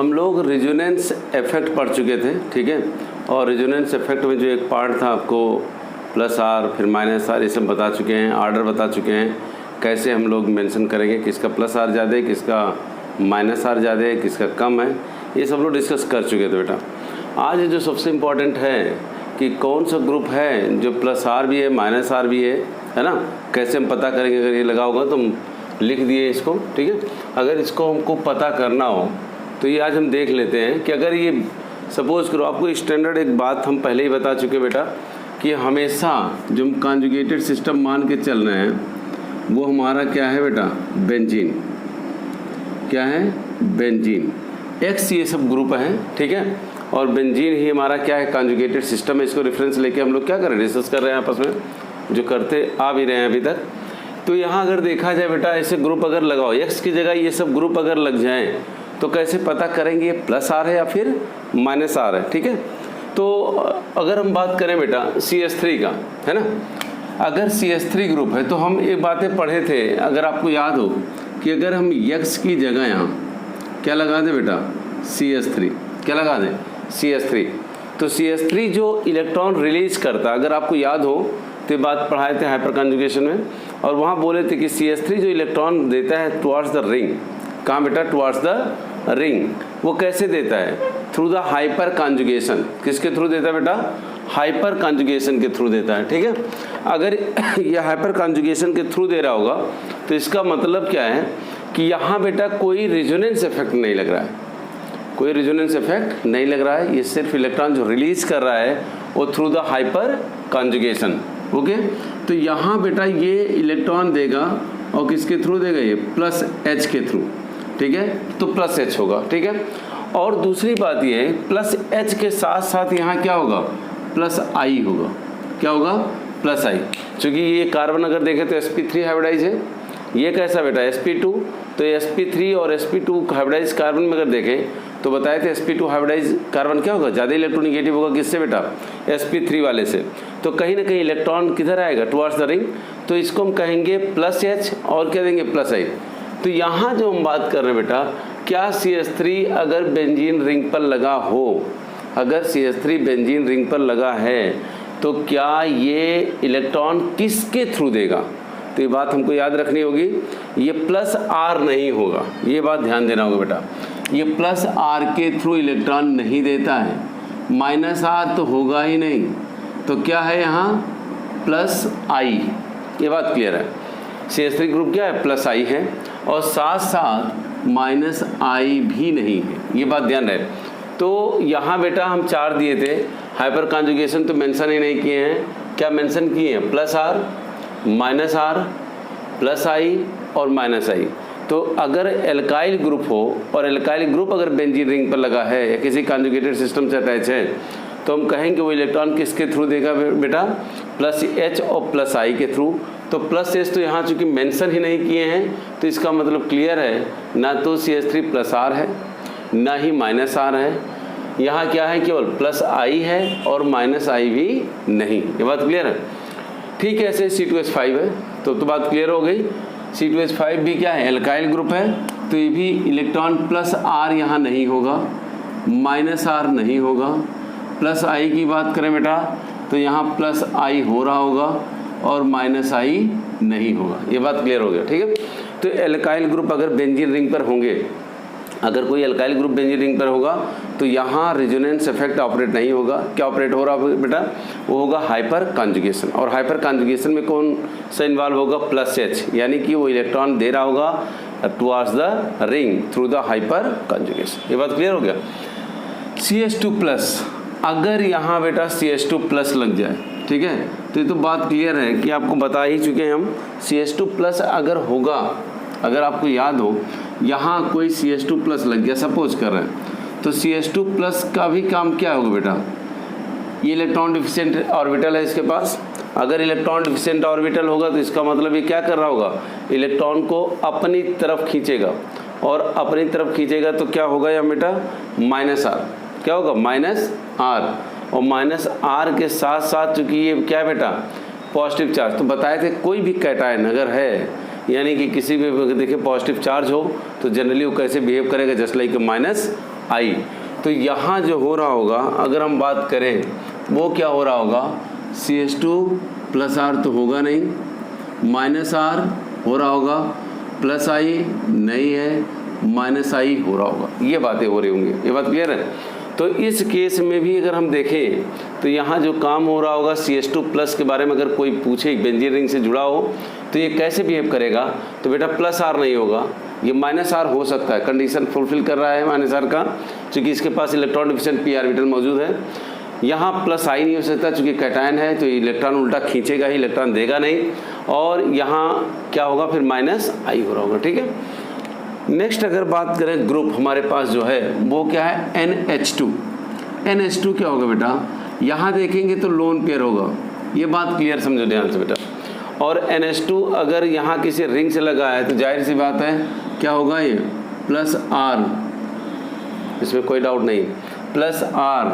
हम लोग resonance effect पढ़ चुके थे, ठीक है। और रेजोनेंस इफेक्ट में जो एक पार्ट था आपको प्लस आर फिर माइनस आर ये सब बता चुके हैं, ऑर्डर बता चुके हैं, कैसे हम लोग मेंशन करेंगे किसका प्लस आर ज़्यादा है, किसका माइनस आर ज़्यादा है, किसका कम है, ये सब लोग डिस्कस कर चुके थे बेटा। आज जो सबसे इम्पॉर्टेंट है कि कौन सा ग्रुप है जो प्लस आर भी है माइनस आर भी है ना, कैसे हम पता करेंगे। अगर ये लगा होगा तो हम लिख दिए इसको, ठीक है। अगर इसको हमको पता करना हो तो ये आज हम देख लेते हैं कि अगर ये सपोज करो, आपको स्टैंडर्ड एक बात हम पहले ही बता चुके बेटा कि हमेशा जो हम कॉन्जुगेटेड सिस्टम मान के चल रहे हैं वो हमारा क्या है बेटा, बेंजीन। क्या है, बेंजीन। एक्स ये सब ग्रुप हैं, ठीक है, और बेंजीन ही हमारा क्या है, कॉन्जुगेटेड सिस्टम है। इसको रेफरेंस लेके हम लोग क्या कर रहे हैं, डिस्कस कर रहे हैं आपस में, जो करते आ भी रहे हैं अभी तक। तो यहाँ अगर देखा जाए बेटा, ऐसे ग्रुप अगर लगाओ, एक्स की जगह ये सब ग्रुप अगर लग जाएं तो कैसे पता करेंगे प्लस आर है या फिर माइनस आर है, ठीक है। तो अगर हम बात करें बेटा CH3 का, है ना, अगर CH3 ग्रुप है तो हम ये बातें पढ़े थे, अगर आपको याद हो कि अगर हम एक्स की जगह यहाँ क्या लगा दें बेटा, CH3, क्या लगा दें, CH3, तो CH3 जो इलेक्ट्रॉन रिलीज करता, अगर आपको याद हो तो ये बात पढ़ाए थे हाइपर कॉन्जुगेशन में, और वहाँ बोले थे कि CH3 जो इलेक्ट्रॉन देता है टुवार्ड्स द रिंग, कहाँ बेटा, टुवार्ड्स द रिंग, वो कैसे देता है, थ्रू द हाइपर कॉन्जुगेशन। किसके थ्रू देता है बेटा, हाइपर कॉन्जुगेशन के थ्रू देता है, ठीक है। अगर यह हाइपर कॉन्जुगेशन के थ्रू दे रहा होगा तो इसका मतलब क्या है कि यहाँ बेटा कोई रेजोनेंस इफेक्ट नहीं लग रहा है, कोई रेजोनेंस इफेक्ट नहीं लग रहा है, ये सिर्फ इलेक्ट्रॉन जो रिलीज कर रहा है वो through the hyper conjugation, okay. तो यहाँ बेटा ये इलेक्ट्रॉन देगा और किसके थ्रू देगा, ये प्लस H के थ्रू, ठीक है, तो प्लस H होगा, ठीक है। और दूसरी बात ये है, प्लस H के साथ साथ यहाँ क्या होगा, प्लस I होगा, क्या होगा, प्लस I, क्योंकि ये कार्बन अगर देखें तो sp3 हाइब्रिडाइज है, ये कैसा बेटा sp2, तो sp3 और sp2 हाइब्रिडाइज कार्बन में अगर देखें तो बताए थे sp2 हाइब्रिडाइज कार्बन क्या होगा, ज़्यादा इलेक्ट्रोनिगेटिव होगा, किससे बेटा, sp3 वाले से। तो कहीं ना कहीं इलेक्ट्रॉन किधर आएगा, टुवार्ड्स द रिंग, तो इसको हम कहेंगे प्लस H और क्या देंगे, प्लस I। तो यहाँ जो हम बात कर रहे हैं बेटा, क्या CH3 अगर बेंजीन रिंग पर लगा हो, अगर CH3 बेंजीन रिंग पर लगा है तो क्या ये इलेक्ट्रॉन किसके थ्रू देगा, तो ये बात हमको याद रखनी होगी, ये प्लस आर नहीं होगा, ये बात ध्यान देना होगा बेटा, ये प्लस आर के थ्रू इलेक्ट्रॉन नहीं देता है, माइनस आर तो होगा ही नहीं, तो क्या है यहाँ प्लस आई, ये बात क्लियर है। CH3 ग्रुप क्या है, प्लस आई है, और साथ साथ माइनस आई भी नहीं है, ये बात ध्यान रहे। तो यहाँ बेटा हम 4 दिए थे, हाइपर कॉन्जुगेशन तो मेंशन ही नहीं किए हैं, क्या मेंशन किए हैं, plus are, minus r, plus I और माइनस आई। तो अगर एल्काइल ग्रुप हो और एल्काइल ग्रुप अगर बेंजीन रिंग पर लगा है या किसी कॉन्जुगेटेड सिस्टम से अटैच है तो हम कहेंगे वो इलेक्ट्रॉन किसके थ्रू देगा बेटा, प्लस H और प्लस I के थ्रू। तो प्लस H तो यहाँ चूंकि मेंशन ही नहीं किए हैं तो इसका मतलब क्लियर है, ना तो CH3 प्लस आर है ना ही माइनस आर है, यहाँ क्या है, केवल प्लस I है और माइनस I भी नहीं, ये बात क्लियर है। ठीक है, ऐसे C2H5 है तो बात क्लियर हो गई। C2H5 भी क्या है, एल्काइल ग्रुप है, तो ये भी इलेक्ट्रॉन प्लस R यहाँ नहीं होगा, माइनस R नहीं होगा। प्लस I की बात करें बेटा तो यहाँ प्लस I हो रहा होगा और माइनस I नहीं होगा, ये बात क्लियर हो गया, ठीक है। तो एल्काइल ग्रुप अगर बेंजीन रिंग पर होंगे, अगर कोई एल्काइल ग्रुप बेंजीन रिंग पर होगा तो यहाँ रेजोनेंस इफेक्ट ऑपरेट नहीं होगा। क्या ऑपरेट हो रहा है बेटा, वो होगा हाइपर कॉन्जुगेशन, और हाइपर कॉन्जुगेशन में कौन सा इन्वॉल्व होगा, प्लस H, यानी कि वो इलेक्ट्रॉन दे रहा होगा towards the ring through the hyper conjugation, ये बात क्लियर हो गया। CH2 प्लस, अगर यहाँ बेटा CH2 प्लस लग जाए, ठीक है, तो ये तो बात क्लियर है कि आपको बता ही चुके हैं हम, CH2 प्लस अगर होगा, अगर आपको याद हो यहाँ कोई CH2 प्लस लग गया सपोज कर रहे हैं, तो CH2 प्लस का भी काम क्या होगा बेटा, ये इलेक्ट्रॉन डिफिशिएंट ऑर्बिटल है इसके पास, अगर इलेक्ट्रॉन डिफिशिएंट ऑर्बिटल होगा तो इसका मतलब ये क्या कर रहा होगा, इलेक्ट्रॉन को अपनी तरफ खींचेगा, और अपनी तरफ खींचेगा तो क्या होगा यहाँ बेटा, माइनस आर, क्या होगा, माइनस आर, और माइनस आर के साथ साथ चूंकि ये क्या है बेटा, पॉजिटिव चार्ज, तो बताए थे कोई भी कैटायन अगर है, यानी कि किसी भी देखिए पॉजिटिव चार्ज हो तो जनरली वो कैसे बिहेव करेगा, जस्ट लाइक माइनस आई। तो यहाँ जो हो रहा होगा अगर हम बात करें वो क्या हो रहा होगा, CH2 प्लस आर तो होगा नहीं, माइनस आर हो रहा होगा, प्लस आई नहीं है, माइनस आई हो रहा होगा, ये बातें हो रही होंगी। ये बात क्लियर है। तो इस केस में भी अगर हम देखें तो यहाँ जो काम हो रहा होगा CH2 प्लस के बारे में अगर कोई पूछे बेंजीन रिंग से जुड़ा हो तो ये कैसे बिहेव करेगा, तो बेटा प्लस आर नहीं होगा, ये माइनस आर हो सकता है, कंडीशन फुलफिल कर रहा है माइनस आर का, क्योंकि इसके पास इलेक्ट्रॉन डिफिशिएंट p ऑर्बिटल मौजूद है। यहाँ प्लस आई नहीं हो सकता क्योंकि कैटायन है, तो इलेक्ट्रॉन उल्टा खींचेगा ही, इलेक्ट्रॉन देगा नहीं, और यहाँ क्या होगा फिर माइनस आई हो रहा होगा। ठीक है। नेक्स्ट अगर बात करें ग्रुप हमारे पास जो है वो क्या है, NH2। NH2 क्या होगा बेटा, यहाँ देखेंगे तो लोन पेयर होगा, ये बात क्लियर समझो ध्यान से बेटा। और NH2 अगर यहाँ किसी रिंग से लगा है तो जाहिर सी बात है क्या होगा, ये प्लस आर, इसमें कोई डाउट नहीं, प्लस आर,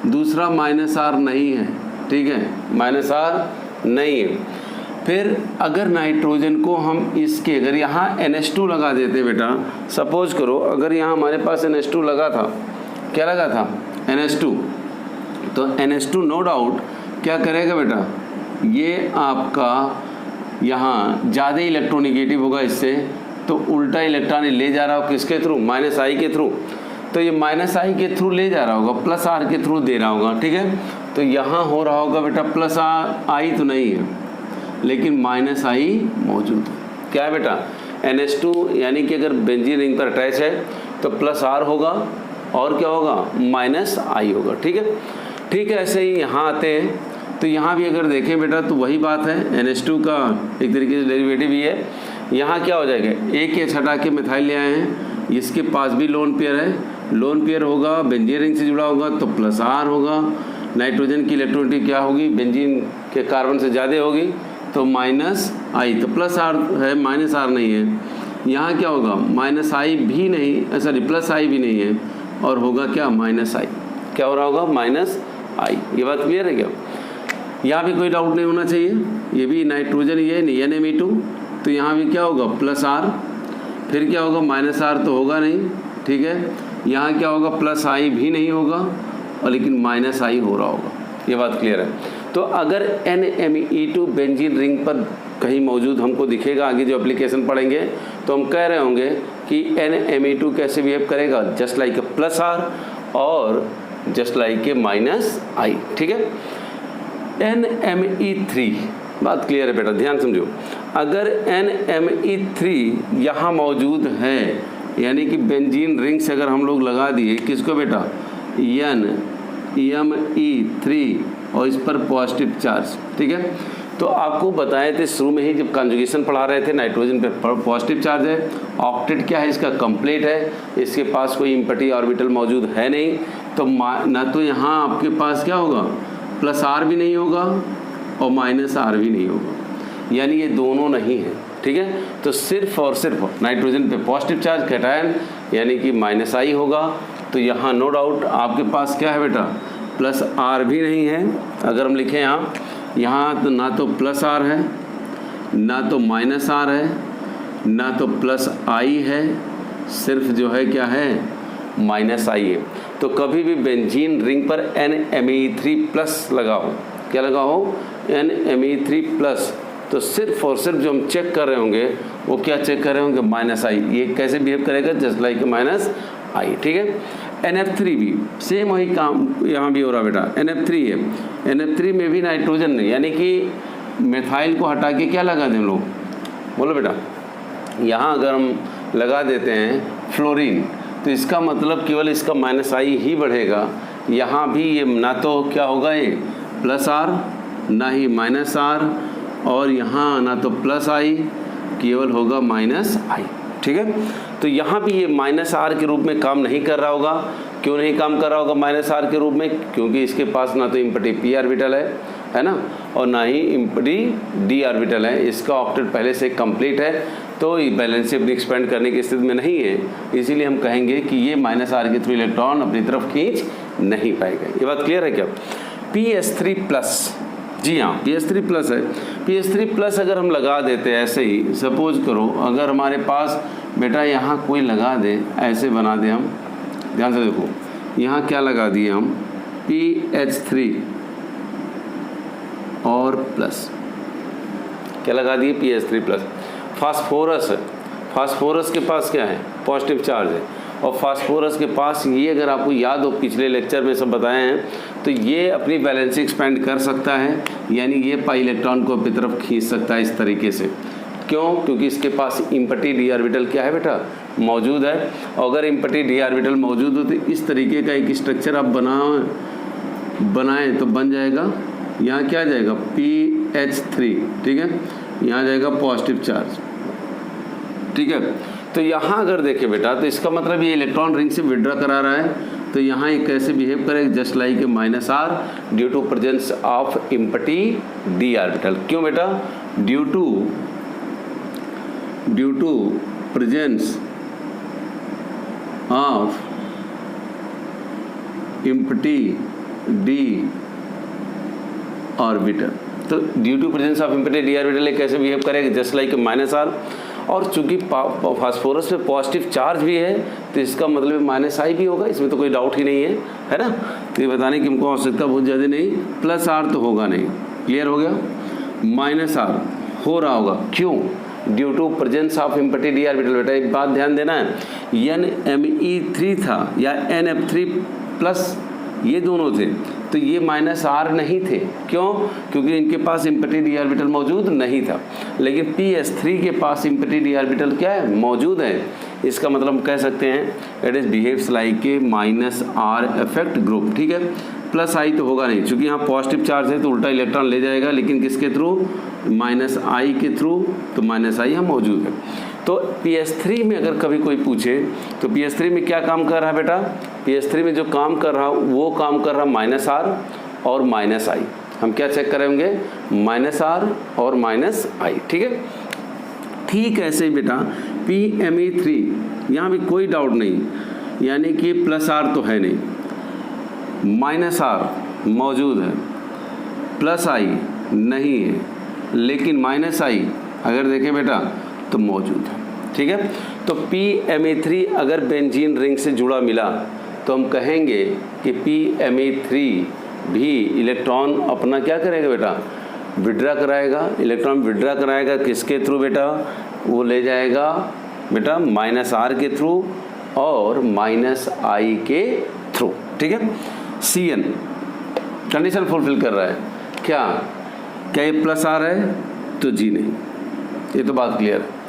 दूसरा माइनस आर नहीं है। ठीक है, माइनस आर नहीं है। फिर अगर नाइट्रोजन को हम इसके अगर यहाँ NH2 लगा देते बेटा, सपोज करो अगर यहाँ हमारे पास NH2 लगा था, क्या लगा था, NH2, तो NH2 नो डाउट क्या करेगा बेटा, ये आपका यहाँ ज़्यादा इलेक्ट्रोनिगेटिव होगा इससे, तो उल्टा इलेक्ट्रॉन ले जा रहा हो किसके थ्रू, माइनस आई के थ्रू, तो ये माइनस आई के थ्रू ले जा रहा होगा, प्लस आर के थ्रू दे रहा होगा। ठीक है, तो यहाँ हो रहा होगा बेटा प्लस आई तो नहीं है लेकिन माइनस आई मौजूद है। क्या है बेटा, NH2 यानी कि अगर बेंजीन रिंग पर अटैच है तो प्लस आर होगा और क्या होगा, माइनस आई होगा। ठीक है। ठीक है, ऐसे ही यहाँ आते हैं तो यहाँ भी अगर देखें बेटा तो वही बात है, NH2 का एक तरीके से डेरिवेटिव ही है। यहाँ क्या हो जाएगा, एक एच हटा के मिथाइल ले आए हैं, इसके पास भी लोन पेयर है, लोन पेयर होगा, बेंजीन रिंग से जुड़ा होगा तो प्लस आर होगा, नाइट्रोजन की इलेक्ट्रोनिटी क्या होगी, बेंजीन के कार्बन से ज़्यादा होगी तो माइनस आई, तो प्लस आर है माइनस आर नहीं है। यहाँ क्या होगा, माइनस आई भी नहीं, सॉरी प्लस आई भी नहीं है, और होगा क्या, माइनस आई। क्या हो रहा होगा, माइनस आई। ये बात क्लियर है क्या, यहाँ भी कोई डाउट नहीं होना चाहिए। ये भी नाइट्रोजन ये NME2, तो यहाँ भी क्या होगा, प्लस आर, फिर क्या होगा, माइनस आर तो होगा नहीं। ठीक है, यहाँ क्या होगा, प्लस आई भी नहीं होगा और लेकिन माइनस आई हो रहा होगा। ये बात क्लियर है। तो अगर NME2 बेंजीन रिंग पर कहीं मौजूद हमको दिखेगा, आगे जो एप्लीकेशन पढ़ेंगे तो हम कह रहे होंगे कि NME2 कैसे बिहेव करेगा, just like a plus are और just like a minus I. ठीक है। NME3, बात क्लियर है बेटा, ध्यान समझो। अगर NME3 यहाँ मौजूद है यानी कि बेंजीन रिंग से अगर हम लोग लगा दिए किसको बेटा, NME3 और इस पर पॉजिटिव चार्ज। ठीक है, तो आपको बताए थे शुरू में ही जब कॉन्जुगेशन पढ़ा रहे थे, नाइट्रोजन पे पॉजिटिव चार्ज है, ऑक्टेट क्या है इसका, कंप्लीट है, इसके पास कोई इम्पटी ऑर्बिटल मौजूद है नहीं, तो ना तो यहाँ आपके पास क्या होगा, प्लस आर भी नहीं होगा और माइनस आर भी नहीं होगा, यानी ये दोनों नहीं है। ठीक है, तो सिर्फ और सिर्फ नाइट्रोजन पे पॉजिटिव चार्ज कैटायन यानी कि माइनस आई होगा, तो यहाँ नो डाउट आपके पास क्या है बेटा, प्लस आर भी नहीं है। अगर हम लिखें यहाँ तो ना तो प्लस आर है, ना तो माइनस आर है, ना तो प्लस आई है, सिर्फ जो है क्या है, माइनस आई है। तो कभी भी बेंजीन रिंग पर NME3 प्लस लगा हो, क्या लगा हो, NME3 प्लस, तो सिर्फ और सिर्फ जो हम चेक कर रहे होंगे वो क्या चेक कर रहे होंगे, माइनस आई। ये कैसे बिहेव करेगा, जस्ट लाइक माइनस आई। ठीक है। NF3 भी सेम वही काम यहाँ भी हो रहा बेटा, NF3 है, NF3 में भी नाइट्रोजन नहीं, यानी कि मिथाइल को हटा के क्या लगा दें हम लोग, बोलो बेटा, यहाँ अगर हम लगा देते हैं फ्लोरीन तो इसका मतलब केवल इसका माइनस आई ही बढ़ेगा। यहाँ भी ये ना तो क्या होगा, ये प्लस आर ना ही माइनस आर, और यहाँ ना तो प्लस आई, केवल होगा माइनस आई। ठीक है, तो यहाँ भी ये माइनस आर के रूप में काम नहीं कर रहा होगा। क्यों नहीं काम कर रहा होगा माइनस आर के रूप में, क्योंकि इसके पास ना तो इम्पटी p ऑर्बिटल है ना, और ना ही इम्पटी d ऑर्बिटल है, इसका ऑक्टेट पहले से कंप्लीट है, तो बैलेंसिव एक्सपेंड करने की स्थिति में नहीं है, इसीलिए हम कहेंगे कि ये माइनस आर के थ्रू इलेक्ट्रॉन अपनी तरफ खींच नहीं पाएगा। ये बात क्लियर है क्या। PS3 प्लस, जी हाँ PS3 प्लस है, PS3 प्लस अगर हम लगा देते हैं ऐसे ही, सपोज करो अगर हमारे पास बेटा यहाँ कोई लगा दे, ऐसे बना दे हम, ध्यान से देखो, यहाँ क्या लगा दिए हम, PH3 और प्लस, क्या लगा दिए, PH3 प्लस। फास्फोरस है, फास्फोरस के पास क्या है, पॉजिटिव चार्ज है, और फास्फोरस के पास ये अगर आपको याद हो पिछले लेक्चर में सब बताए हैं, तो ये अपनी वैलेंसी एक्सपेंड कर सकता है, यानी ये पाई इलेक्ट्रॉन को अपनी तरफ खींच सकता है इस तरीके से। क्यों? क्योंकि इसके पास इम्पटी डी ऑर्बिटल क्या है बेटा, मौजूद है। और अगर इम्पटी डी ऑर्बिटल मौजूद हो तो इस तरीके का एक स्ट्रक्चर आप बनाएं तो बन जाएगा, यहाँ क्या आ जाएगा, PH3, ठीक है, यहाँ जाएगा पॉजिटिव चार्ज, ठीक है। तो यहाँ अगर देखें बेटा, तो इसका मतलब ये इलेक्ट्रॉन रिंग से विड्रॉ करा रहा है, तो यहाँ ये कैसे बिहेव करेगा, just like a -r due to presence of empty d orbital. क्यों बेटा, due to presence of empty d orbital. तो due to presence of empty d orbital कैसे बिहेव करेगा, जस्ट लाइक -r। और चूंकि फास्फोरस में positive charge भी है, तो इसका मतलब -i भी होगा, इसमें तो कोई डाउट ही नहीं है ना। तो ये बताने की हमको आवश्यकता बहुत ज़्यादा नहीं, +r तो होगा नहीं, क्लियर हो गया, -r हो रहा होगा। क्यों? Due to presence of empty d orbital. बेटा एक बात ध्यान देना है, NMe3 था या NF3 प्लस, ये दोनों थे, तो ये -r नहीं थे। क्यों? क्योंकि इनके पास इम्पटी डी ऑर्बिटल मौजूद नहीं था। लेकिन PH3 के पास इम्पटी डी ऑर्बिटल क्या है, मौजूद है। इसका मतलब हम कह सकते हैं it is behaves like a -r effect group, ठीक है। +i तो होगा नहीं, क्योंकि यहाँ पॉजिटिव चार्ज है तो उल्टा इलेक्ट्रॉन ले जाएगा, लेकिन किसके थ्रू, -i के थ्रू, तो -i यहाँ मौजूद है। तो PH3 में अगर कभी कोई पूछे तो PH3 में क्या काम कर रहा है बेटा, PH3 में जो काम कर रहा वो काम कर रहा -r और -i। हम क्या चेक करेंगे, -r और -i, ठीक है। ठीक ऐसे ही बेटा PMe3, यहाँ भी कोई डाउट नहीं, यानी कि +r तो है नहीं, -r मौजूद है, +i नहीं है, लेकिन -i अगर देखें बेटा तो मौजूद है, ठीक है। तो PMe3 अगर बेंजीन रिंग से जुड़ा मिला तो हम कहेंगे कि PMe3 भी इलेक्ट्रॉन अपना क्या करेगा बेटा, विड्रा कराएगा। इलेक्ट्रॉन विड्रा कराएगा किसके थ्रू बेटा, वो ले जाएगा बेटा -r के थ्रू और -i के थ्रू, ठीक है। Cn कंडीशन फुलफिल कर रहा है, क्या ये +r है, तो जी नहीं, ये तो बात क्लियर है।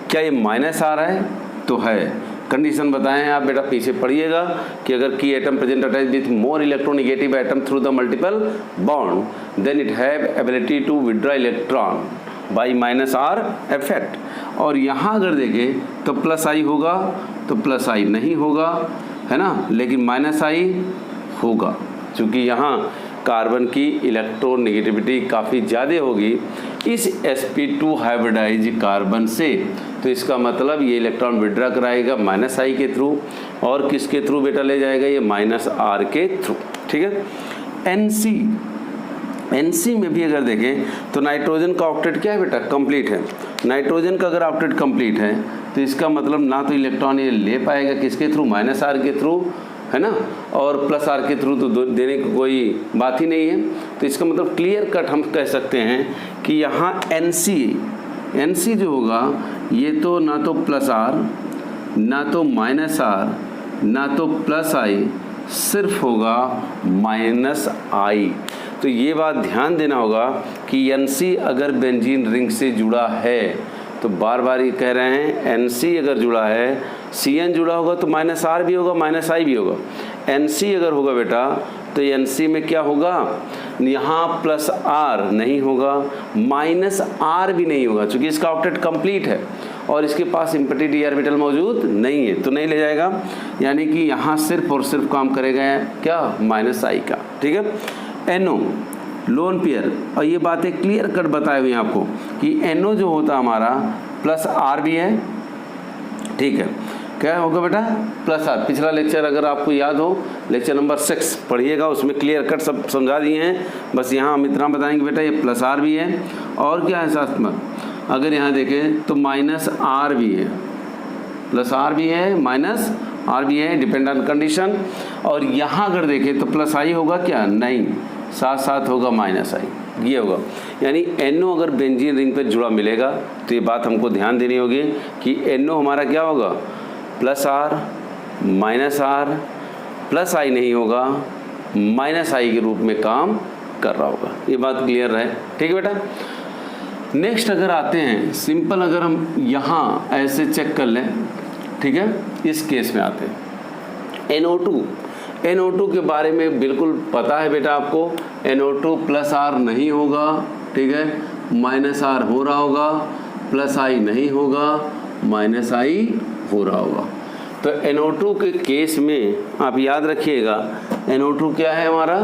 क्या ये -r है, तो है। कंडीशन बताएं आप बेटा, पीछे पढ़िएगा कि अगर की atom present attach with more electronegative atom through the multiple bond then it have ability to withdraw electron by -r effect. और यहाँ अगर देखें तो +i होगा, तो +i नहीं होगा, है ना, लेकिन -i होगा, क्योंकि यहाँ कार्बन की इलेक्ट्रोनेगेटिविटी काफ़ी ज़्यादा होगी इस sp2 हाइब्रिडाइज कार्बन से। तो इसका मतलब ये इलेक्ट्रॉन विड्रा कराएगा -i के थ्रू, और किसके थ्रू बेटा ले जाएगा, ये -r के थ्रू, ठीक है। NC में भी अगर देखें तो नाइट्रोजन का ऑक्टेट क्या है बेटा, कंप्लीट है। नाइट्रोजन का अगर ऑक्टेट कंप्लीट है तो इसका मतलब ना तो इलेक्ट्रॉन ये ले पाएगा किसके थ्रू, -r के थ्रू, है ना, और +r के थ्रू तो देने की कोई बात ही नहीं है। तो इसका मतलब क्लियर कट हम कह सकते हैं कि यहाँ NC जो होगा ये तो ना तो +r ना तो -r ना तो +i, सिर्फ होगा -i। तो ये बात ध्यान देना होगा कि NC अगर बेंजीन रिंग से जुड़ा है, तो बार बार ये कह रहे हैं NC अगर जुड़ा है, Cn जुड़ा होगा तो -r भी होगा, -i भी होगा। NC अगर होगा बेटा तो NC में क्या होगा, यहाँ +r नहीं होगा, -r भी नहीं होगा, क्योंकि इसका ऑक्टेट कंप्लीट है और इसके पास इम्पटी डी ऑर्बिटल मौजूद नहीं है, तो नहीं ले जाएगा। यानी कि यहाँ सिर्फ और सिर्फ काम करेगा क्या, -i का, ठीक है। NO लोन पेयर, और ये बातें क्लियर कट बताए हुए हैं आपको कि NO जो होता हमारा +r भी है, ठीक है। क्या होगा बेटा, +r। पिछला लेक्चर अगर आपको याद हो, लेक्चर नंबर 6 पढ़िएगा, उसमें क्लियर कट सब समझा दिए हैं। बस यहाँ हम इतना बताएंगे बेटा ये +r भी है, और क्या है साथ में, अगर यहाँ देखें तो -r भी है, +r भी है, आर भी है, डिपेंड ऑन कंडीशन। और यहाँ अगर देखें तो प्लस आई होगा क्या, नहीं, साथ साथ होगा माइनस आई, ये होगा। यानी NO अगर बेंजीन रिंग पर जुड़ा मिलेगा तो ये बात हमको ध्यान देनी होगी कि NO हमारा क्या होगा, plus are minus r, plus I नहीं होगा, माइनस आई के रूप में काम कर रहा होगा। ये बात क्लियर है, ठीक है बेटा। नेक्स्ट अगर आते हैं सिंपल, अगर हम यहाँ ऐसे चेक कर लें, ठीक है, इस केस में आते हैं NO2 के बारे में बिल्कुल पता है बेटा आपको, NO2 प्लस आर नहीं होगा, ठीक है, माइनस आर हो रहा होगा, प्लस आई नहीं होगा, माइनस आई हो रहा होगा। तो NO2 के केस में आप याद रखिएगा, NO2 क्या है हमारा,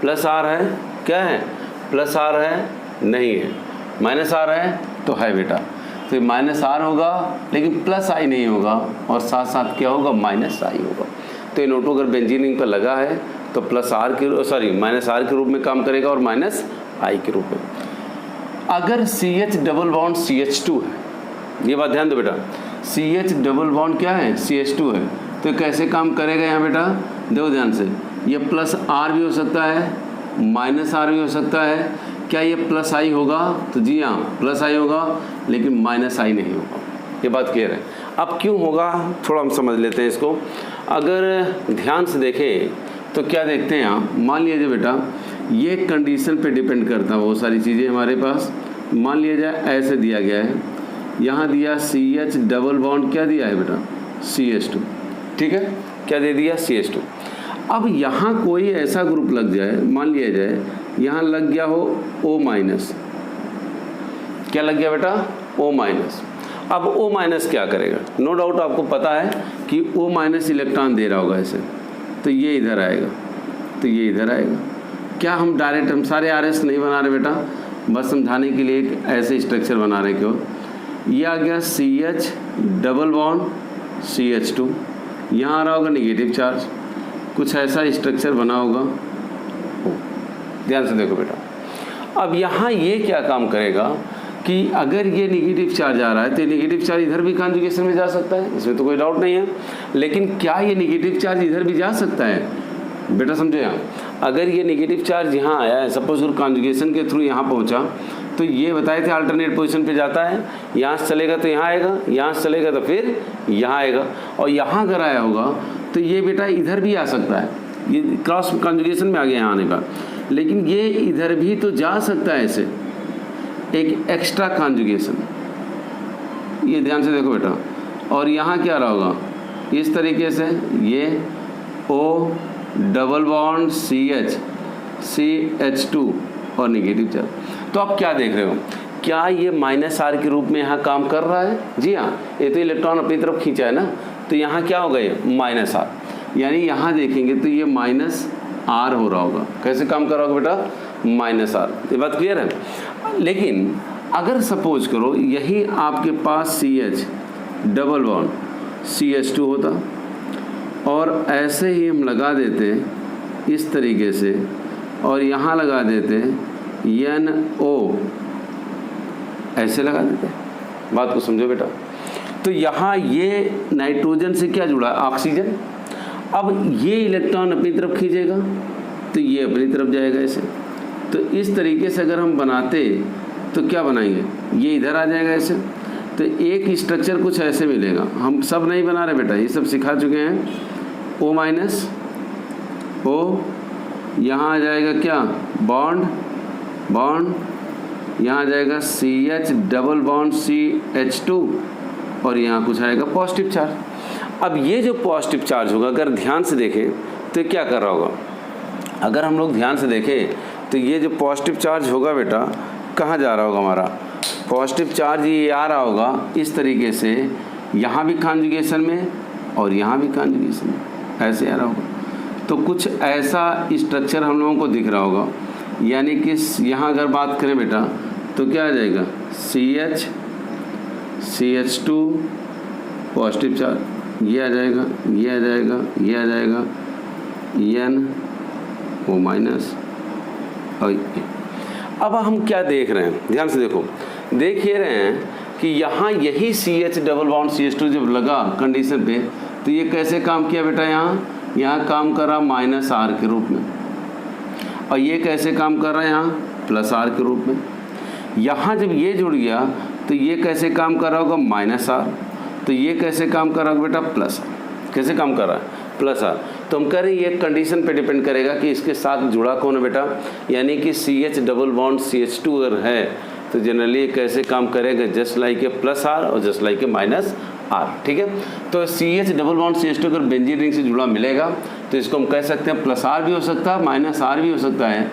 प्लस आर है, क्या है, प्लस आर है, नहीं है, माइनस आर है तो है बेटा, तो माइनस आर होगा लेकिन प्लस आई नहीं होगा, और साथ साथ क्या होगा, माइनस आई होगा। तो NO2 अगर बेंजीन रिंग पर लगा है तो प्लस आर के माइनस आर के रूप में काम करेगा और माइनस आई के रूप में। अगर CH डबल बॉन्ड CH2 है, ये बात ध्यान दो बेटा, CH डबल बॉन्ड क्या है, CH2 है, तो कैसे काम करेगा यहाँ बेटा, देखो ध्यान से, ये प्लस आर भी हो सकता है, माइनस आर भी हो सकता है। क्या ये प्लस आई होगा, तो जी हाँ प्लस आई होगा, लेकिन माइनस आई नहीं होगा। ये बात क्लियर है। अब क्यों होगा थोड़ा हम समझ लेते हैं इसको। अगर ध्यान से देखें तो क्या देखते हैं आप, मान लीजिए बेटा ये कंडीशन पे डिपेंड करता है, बहुत सारी चीज़ें हमारे पास। मान लिया जाए ऐसे दिया गया है, यहाँ दिया CH डबल बॉन्ड, क्या दिया है बेटा, CH2, ठीक है, क्या दे दिया, CH2। अब यहाँ कोई ऐसा ग्रुप लग जाए, मान लिया जाए यहाँ लग गया हो O माइनस, क्या लग गया बेटा, O माइनस। अब O माइनस क्या करेगा, नो डाउट आपको पता है कि O माइनस इलेक्ट्रॉन दे रहा होगा ऐसे, तो ये इधर आएगा, तो ये इधर आएगा। क्या हम डायरेक्ट, हम सारे RS नहीं बना रहे बेटा, बस समझाने के लिए एक ऐसे स्ट्रक्चर बना रहे क्यों। ये आ गया CH डबल बॉन्ड CH2, यहाँ आ रहा होगा निगेटिव चार्ज, कुछ ऐसा स्ट्रक्चर बना होगा। ध्यान से देखो बेटा, अब यहाँ ये क्या काम करेगा कि अगर ये निगेटिव चार्ज आ रहा है तो निगेटिव चार्ज इधर भी कॉन्जुगेशन में जा सकता है, इसमें तो कोई डाउट नहीं है। लेकिन क्या ये निगेटिव चार्ज इधर भी जा सकता है बेटा, समझो यहाँ, अगर ये निगेटिव चार्ज यहाँ आया है, सपोज कॉन्जुगेशन के थ्रू यहाँ पहुँचा, तो ये बताए थे अल्टरनेट पोजीशन पे जाता है, यहाँ से चलेगा तो यहाँ आएगा, यहाँ से चलेगा तो फिर यहाँ आएगा, और यहाँ अगर आया होगा तो ये बेटा इधर भी आ सकता है, ये क्रॉस कॉन्जुगेशन में आ गया यहाँ आने का, लेकिन ये इधर भी तो जा सकता है ऐसे, एक एक्स्ट्रा कॉन्जुगेशन, ये ध्यान से देखो बेटा। और यहाँ क्या रहा होगा, इस तरीके से ये O डबल बॉन्ड CH2 और निगेटिव चार्ज। तो आप क्या देख रहे हो, क्या ये माइनस आर के रूप में यहाँ काम कर रहा है, जी हाँ, ये तो इलेक्ट्रॉन अपनी तरफ खींचा है ना, तो यहाँ क्या होगा, ये माइनस आर, यानी यहाँ देखेंगे तो ये माइनस आर हो रहा होगा। कैसे काम कर रहा होगा बेटा, माइनस आर। ये बात क्लियर है। लेकिन अगर सपोज करो यही आपके पास CH डबल बॉन्ड CH2 होता और ऐसे ही हम लगा देते इस तरीके से, और यहाँ लगा देते NO, ऐसे लगा देते, बात को समझो बेटा। तो यहाँ ये नाइट्रोजन से क्या जुड़ा, ऑक्सीजन। अब ये इलेक्ट्रॉन अपनी तरफ खींचेगा तो ये अपनी तरफ जाएगा ऐसे। तो इस तरीके से अगर हम बनाते तो क्या बनाएंगे, ये इधर आ जाएगा ऐसे, तो एक स्ट्रक्चर कुछ ऐसे मिलेगा। हम सब नहीं बना रहे बेटा, ये सब सिखा चुके हैं। O माइनस O, यहाँ आ जाएगा क्या, बॉन्ड बॉन्ड, यहाँ आ जाएगा CH डबल बॉन्ड CH2, और यहाँ कुछ आएगा पॉजिटिव चार्ज। अब ये जो पॉजिटिव चार्ज होगा, अगर ध्यान से देखें तो क्या कर रहा होगा, अगर हम लोग ध्यान से देखें तो ये जो पॉजिटिव चार्ज होगा बेटा, कहाँ जा रहा होगा हमारा पॉजिटिव चार्ज, ये आ रहा होगा इस तरीके से, यहाँ भी कॉन्जुगेशन में और यहाँ भी कॉन्जुगेशन में, ऐसे आ रहा होगा। तो कुछ ऐसा स्ट्रक्चर हम लोगों को दिख रहा होगा, यानी कि यहाँ अगर बात करें बेटा तो क्या आ जाएगा, CH2 पॉजिटिव चार्ज, ये आ जाएगा, ये आ जाएगा, ये आ जाएगा, NO माइनस। और अब हम क्या देख रहे हैं, ध्यान से देखो, देख ये रहे हैं कि यहाँ यही CH डबल बॉन्ड CH2 जब लगा कंडीशन पे, तो ये कैसे काम किया बेटा, यहाँ काम कर रहा माइनस आर के रूप में, और ये कैसे काम कर रहा है यहाँ प्लस आर के रूप में। यहाँ जब ये जुड़ गया तो ये कैसे काम कर रहा होगा माइनस आर, तो ये कैसे काम कर रहा होगा बेटा प्लस आर। कैसे काम कर रहा है प्लस आर। तो हम कह रहे हैं ये कंडीशन पे डिपेंड करेगा कि इसके साथ जुड़ा कौन है बेटा, यानी कि CH डबल बॉन्ड CH2 अगर है तो जनरली ये कैसे काम करेगा, just like a plus are और just like a minus r. ठीक है, तो CH डबल बॉन्ड CH2 अगर बेंजीन रिंग से जुड़ा मिलेगा तो इसको हम कह सकते हैं प्लस आर भी हो सकता है, माइनस आर भी हो सकता है,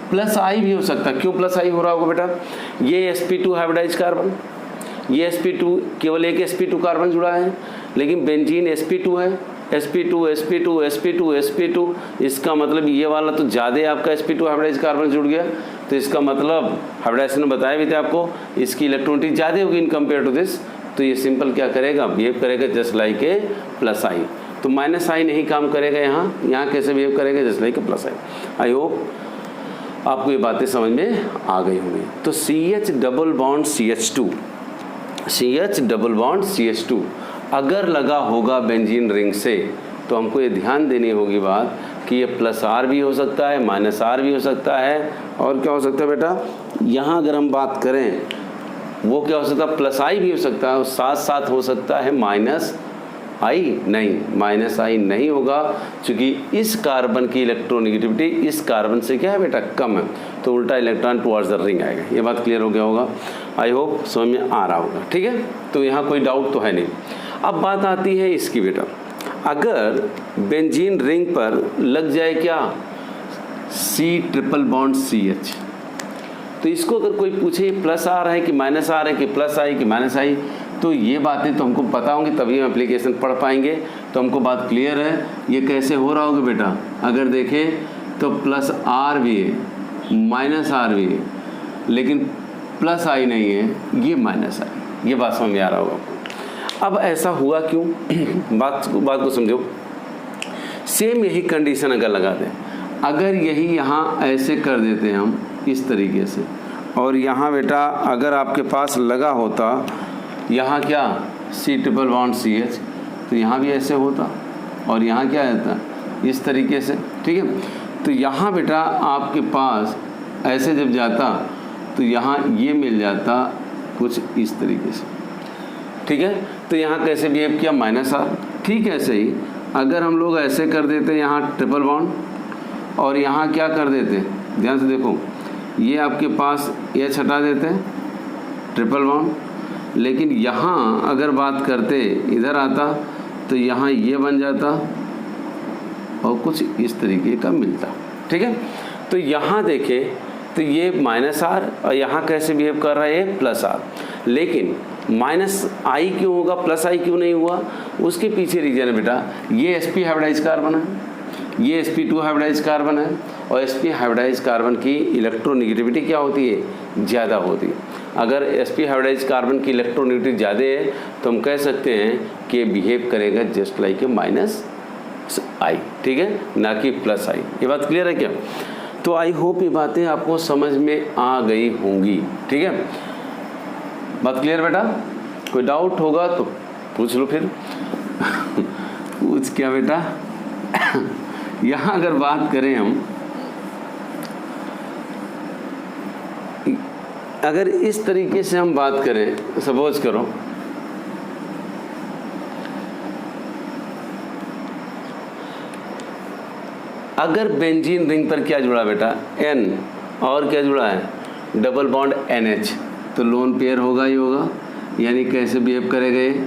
प्लस आई भी हो सकता है। क्यों प्लस आई हो रहा होगा बेटा, ये sp2 हाइब्रिडाइज कार्बन, ये sp2 केवल एक sp2 कार्बन जुड़ा है, लेकिन बेंजीन sp2 है, sp2 sp2 sp2 sp2, इसका मतलब ये वाला तो ज़्यादा आपका sp2 हाइब्रिडाइज कार्बन जुड़ गया, तो इसका मतलब हाइब्रिडाइजेशन में बताया भी थे आपको, इसकी इलेक्ट्रॉनिटी ज़्यादा होगी इन कंपेयर टू दिस। तो ये सिंपल क्या करेगा, बिहेव करेगा जस्ट लाइक ए प्लस आई। तो माइनस आई नहीं काम करेगा यहाँ कैसे बिहेव करेगा, just like a plus I. I hope आपको ये बातें समझ में आ गई होंगी। तो CH डबल बॉन्ड CH2 अगर लगा होगा बेंजीन रिंग से तो हमको ये ध्यान देनी होगी बात कि ये प्लस आर भी हो सकता है, माइनस आर भी हो सकता है, और क्या हो सकता है बेटा, यहाँ अगर हम बात करें वो क्या हो सकता है, प्लस आई भी हो सकता है, और साथ साथ हो सकता है माइनस आई। नहीं, माइनस आई नहीं होगा, क्योंकि इस कार्बन की इलेक्ट्रोनेगेटिविटी इस कार्बन से क्या है बेटा कम है, तो उल्टा इलेक्ट्रॉन टुवर्ड्स द रिंग आएगा। ये बात क्लियर हो गया होगा, आई होप समझ में आ रहा होगा। ठीक है, तो यहाँ कोई डाउट तो है नहीं। अब बात आती है इसकी बेटा, अगर बेंजीन रिंग पर लग जाए क्या C ट्रिपल बॉन्ड CH, तो इसको अगर कोई पूछे प्लस आ रहा है कि माइनस आ रहा है कि प्लस आई कि माइनस आई, तो ये बातें तो हमको पता होंगी तभी हम एप्लीकेशन पढ़ पाएंगे। तो हमको बात क्लियर है ये कैसे हो रहा होगा बेटा। अगर देखें तो प्लस आर भी है, माइनस आर भी है, लेकिन प्लस आई नहीं है, ये माइनस आई। ये बात समझ में आ रहा होगा आपको। अब ऐसा हुआ क्यों, बात को समझो। सेम यही कंडीशन अगर लगा दें, अगर यही यहाँ ऐसे कर देते हैं हम इस तरीके से, और यहाँ बेटा अगर आपके पास लगा होता यहाँ क्या C ट्रिपल बॉन्ड CH, तो यहाँ भी ऐसे होता, और यहाँ क्या रहता इस तरीके से। ठीक है, तो यहाँ बेटा आपके पास ऐसे जब जाता तो यहाँ ये मिल जाता कुछ इस तरीके से। ठीक है, तो यहाँ कैसे बिहेव किया माइनस आर। ठीक है, ऐसे ही अगर हम लोग ऐसे कर देते यहाँ ट्रिपल बॉन्ड, और यहाँ क्या कर देते, ध्यान से देखो, ये आपके पास ये हटा देते हैं ट्रिपल बॉन्ड, लेकिन यहाँ अगर बात करते इधर आता तो यहाँ ये बन जाता और कुछ इस तरीके का मिलता। ठीक है, तो यहाँ देखें तो ये माइनस आर, और यहाँ कैसे बिहेव कर रहा है प्लस आर। लेकिन माइनस आई क्यों होगा, प्लस आई क्यों नहीं हुआ, उसके पीछे रीजन है बेटा, ये sp हाइब्रिडाइज कार्बन है, ये sp2 हाइब्रिडाइज कार्बन है, और sp हाइब्रिडाइज कार्बन की इलेक्ट्रोनेगेटिविटी क्या होती है, ज़्यादा होती है। अगर sp हाइब्रिडाइज कार्बन की इलेक्ट्रोनेगेटिविटी ज़्यादा है तो हम कह सकते हैं कि बिहेव करेगा just like a minus I. ठीक है, ना कि प्लस आई। ये बात क्लियर है क्या। तो आई होप ये बातें आपको समझ में आ गई होंगी। ठीक है, बात क्लियर बेटा। कोई डाउट होगा तो पूछ लो फिर। पूछ क्या बेटा। यहाँ अगर बात करें हम, अगर इस तरीके से हम बात करें, सपोज करो अगर बेंजीन रिंग पर क्या जुड़ा बेटा N, और क्या जुड़ा है डबल बॉन्ड NH, तो लोन पेयर होगा ही होगा, यानी कैसे बिहेव करेगा ये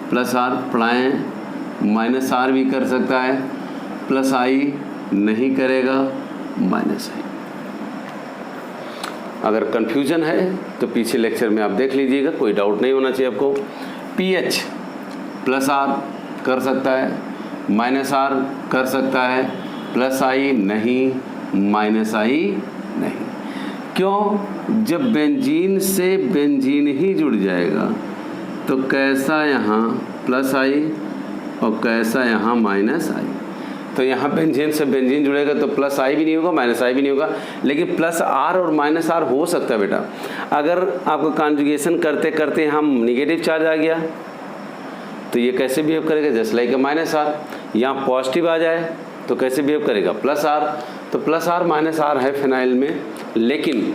प्लस आर पढ़ाएँ, माइनस आर भी कर सकता है, प्लस आई नहीं करेगा, माइनस आई। अगर कन्फ्यूजन है तो पीछे लेक्चर में आप देख लीजिएगा, कोई डाउट नहीं होना चाहिए आपको। पीएच प्लस आर कर सकता है, माइनस आर कर सकता है, प्लस आई नहीं, माइनस आई नहीं। क्यों, जब बेंजीन से बेंजीन ही जुड़ जाएगा तो कैसा यहाँ प्लस आई और कैसा यहाँ माइनस आई। तो यहाँ बेंजीन से बेंजीन जुड़ेगा तो प्लस आई भी नहीं होगा, माइनस आई भी नहीं होगा, लेकिन प्लस आर और माइनस आर हो सकता है बेटा। अगर आपको कॉन्जुगेशन करते करते हम निगेटिव चार्ज आ गया तो ये कैसे बिहेव करेगा, just like a minus R. यहाँ पॉजिटिव आ जाए तो कैसे बिहेव करेगा, प्लस आर। तो प्लस आर माइनस आर है फिनाइल में, लेकिन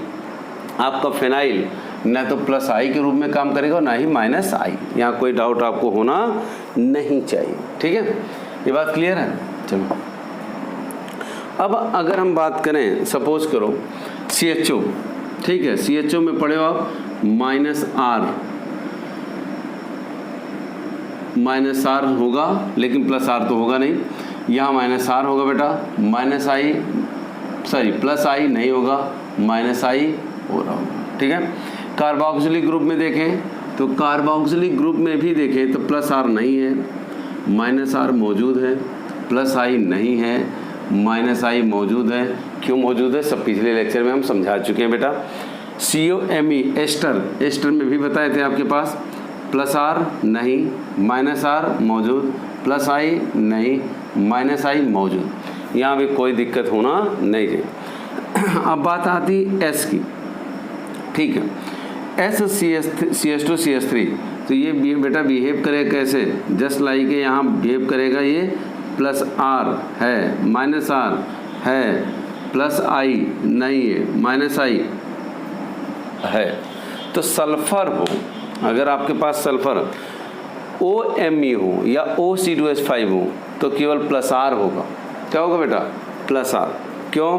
आपका फिनाइल न तो प्लस आई के रूप में काम करेगा और ना ही माइनस आई। यहाँ कोई डाउट आपको होना नहीं चाहिए, ठीक है, ये बात क्लियर है। चलो अब अगर हम बात करें, सपोज करो CHO, ठीक है, CHO में पढ़े हो आप माइनस आर होगा, लेकिन प्लस आर तो होगा नहीं। यहाँ माइनस आर होगा बेटा, minus I, sorry plus I नहीं होगा, माइनस आई हो रहा होगा, ठीक है। कार्बोक्सिलिक ग्रुप में देखें तो कार्बोक्सिलिक ग्रुप में भी देखें तो प्लस आर नहीं है, माइनस आर मौजूद है, प्लस आई नहीं है, माइनस आई मौजूद है। क्यों मौजूद है, सब पिछले लेक्चर में हम समझा चुके हैं बेटा। COMe एस्टर में भी बताए थे आपके पास, प्लस आर नहीं, माइनस आर मौजूद, प्लस आई नहीं, माइनस आई मौजूद। यहाँ भी कोई दिक्कत होना नहीं चाहिए। अब बात आती S की, ठीक है, CH2CH3, तो ये बेटा बिहेव करेगा कैसे, जस्ट लाइक यहाँ बिहेव करेगा, ये प्लस आर है, माइनस आर है, प्लस आई नहीं है, माइनस आई है। तो सल्फर हो, अगर आपके पास सल्फर OMe हो या OC2H5 हो तो केवल प्लस आर होगा। क्या होगा बेटा, प्लस आर। क्यों,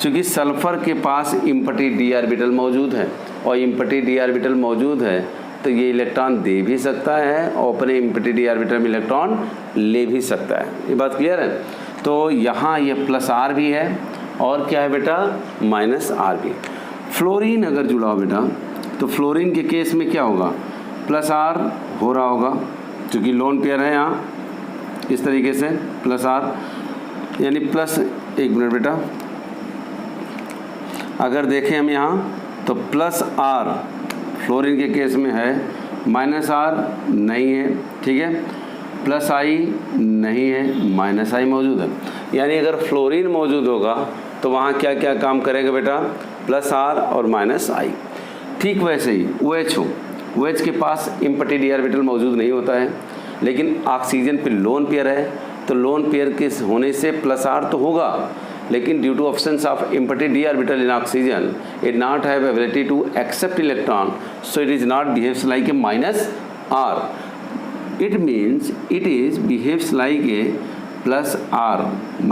क्योंकि सल्फर के पास इम्पटी d ऑर्बिटल मौजूद है, और इम्पटी d ऑर्बिटल मौजूद है तो ये इलेक्ट्रॉन दे भी सकता है और अपने इम्पटी d ऑर्बिटल में इलेक्ट्रॉन ले भी सकता है। ये बात क्लियर है। तो यहाँ ये प्लस आर भी है और क्या है बेटा, माइनस आर भी। फ्लोरीन अगर जुड़ा हो बेटा, तो फ्लोरीन के केस में क्या होगा, प्लस आर हो रहा होगा, क्योंकि लोन पेयर है यहाँ, इस तरीके से प्लस आर, यानी प्लस, एक मिनट बेटा, अगर देखें हम यहाँ तो प्लस आर फ्लोरीन के केस में है, माइनस आर नहीं है, ठीक है, प्लस आई नहीं है, माइनस आई मौजूद है। यानी अगर फ्लोरीन मौजूद होगा तो वहाँ क्या क्या काम करेगा बेटा, प्लस आर और माइनस आई। ठीक वैसे ही OH हो, OH के पास इम्पटी d ऑर्बिटल मौजूद नहीं होता है, लेकिन ऑक्सीजन पे लोन पेयर है, तो लोन पेयर के होने से प्लस आर तो होगा, लेकिन due to absence of empty d orbital in oxygen, it not have ability to accept electron, so it is not behaves like a minus r. It means it is behaves like a plus r,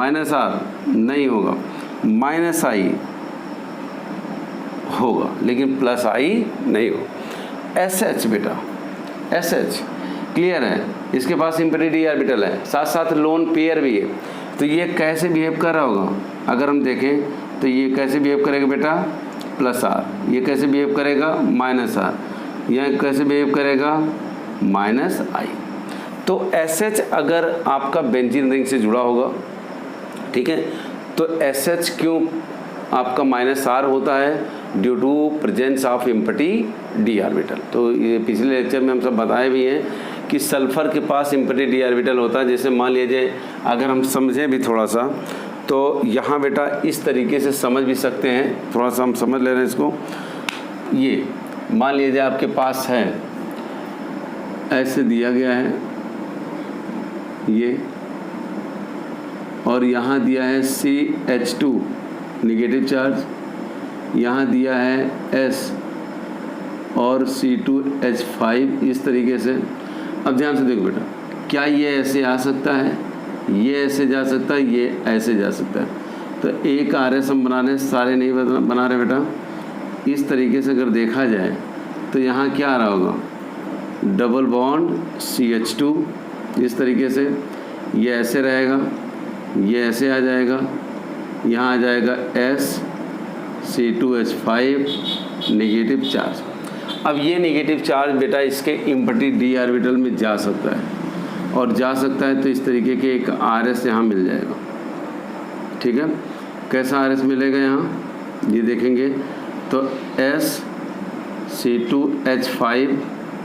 minus r नहीं होगा, minus i होगा, लेकिन plus I नहीं होगा। SH बेटा, SH clear है, इसके पास empty d orbital है, साथ साथ लोन पेयर भी है, तो ये कैसे बिहेव कर रहा होगा, अगर हम देखें तो ये कैसे बिहेव करेगा बेटा, प्लस आर, ये कैसे बिहेव करेगा, माइनस आर, यह कैसे बिहेव करेगा, माइनस आई। तो SH अगर आपका बेंजीन रिंग से जुड़ा होगा, ठीक है, तो SH क्यों आपका माइनस आर होता है, due to presence of empty d orbital. तो ये पिछले लेक्चर में हम सब बताए भी हैं कि सल्फर के पास इम्पटी d ऑर्बिटल होता है। जैसे मान लीजिए, अगर हम समझें भी थोड़ा सा, तो यहाँ बेटा इस तरीके से समझ भी सकते हैं, थोड़ा सा हम समझ ले रहे हैं इसको। ये मान लीजिए आपके पास है, ऐसे दिया गया है ये, और यहाँ दिया है CH2 निगेटिव चार्ज, यहाँ दिया है S और C2H5 इस तरीके से। अब ध्यान से देखो बेटा, क्या ये ऐसे आ सकता है, ये ऐसे जा सकता है, ये ऐसे जा सकता है। तो एक RS हम बना रहे, सारे नहीं बना रहे बेटा। इस तरीके से अगर देखा जाए तो यहाँ क्या आ रहा होगा, डबल बॉन्ड CH2 इस तरीके से, ये ऐसे रहेगा, ये ऐसे आ जाएगा, यहाँ आ जाएगा S C2H5 नेगेटिव चार्ज। अब ये नेगेटिव चार्ज बेटा इसके इम्पटी d ऑर्बिटल में जा सकता है, और जा सकता है तो इस तरीके के एक RS यहाँ मिल जाएगा, ठीक है। कैसा RS मिलेगा यहाँ, ये देखेंगे तो S C2H5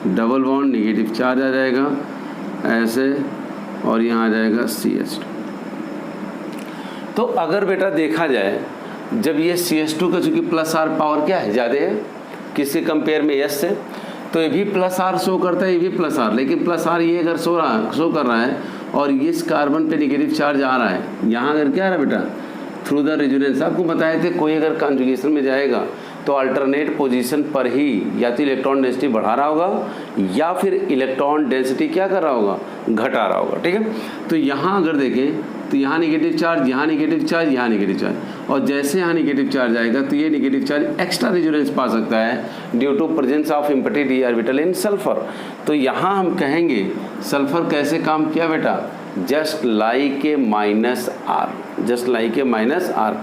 double bond negative charge आ जाएगा ऐसे, और यहाँ आ जाएगा CH2। तो अगर बेटा देखा जाए, जब ये CH2 का चूँकि प्लस आर पावर क्या है, ज़्यादा है किससे कंपेयर में, S से, तो ये भी प्लस आर शो करता है, ये भी प्लस आर, लेकिन प्लस आर ये अगर शो कर रहा है और इस कार्बन पे नेगेटिव चार्ज आ रहा है, यहाँ अगर क्या आ रहा है बेटा, थ्रू द रेजोनेंस। आपको बताए थे कोई अगर कॉन्जुगेशन में जाएगा तो अल्टरनेट पोजीशन पर ही या तो इलेक्ट्रॉन डेंसिटी बढ़ा रहा होगा या फिर इलेक्ट्रॉन डेंसिटी क्या कर रहा होगा, घटा रहा होगा। ठीक है, तो यहाँ अगर देखें तो यहाँ नेगेटिव चार्ज, यहाँ नेगेटिव चार्ज, यहाँ नेगेटिव चार्ज, और जैसे यहाँ नेगेटिव चार्ज आएगा तो ये नेगेटिव चार्ज एक्स्ट्रा रेजोनेंस पा सकता है due to presence of empty d orbital in sulphur. तो यहाँ हम कहेंगे सल्फर कैसे काम किया बेटा, just like a minus R, just like a minus R.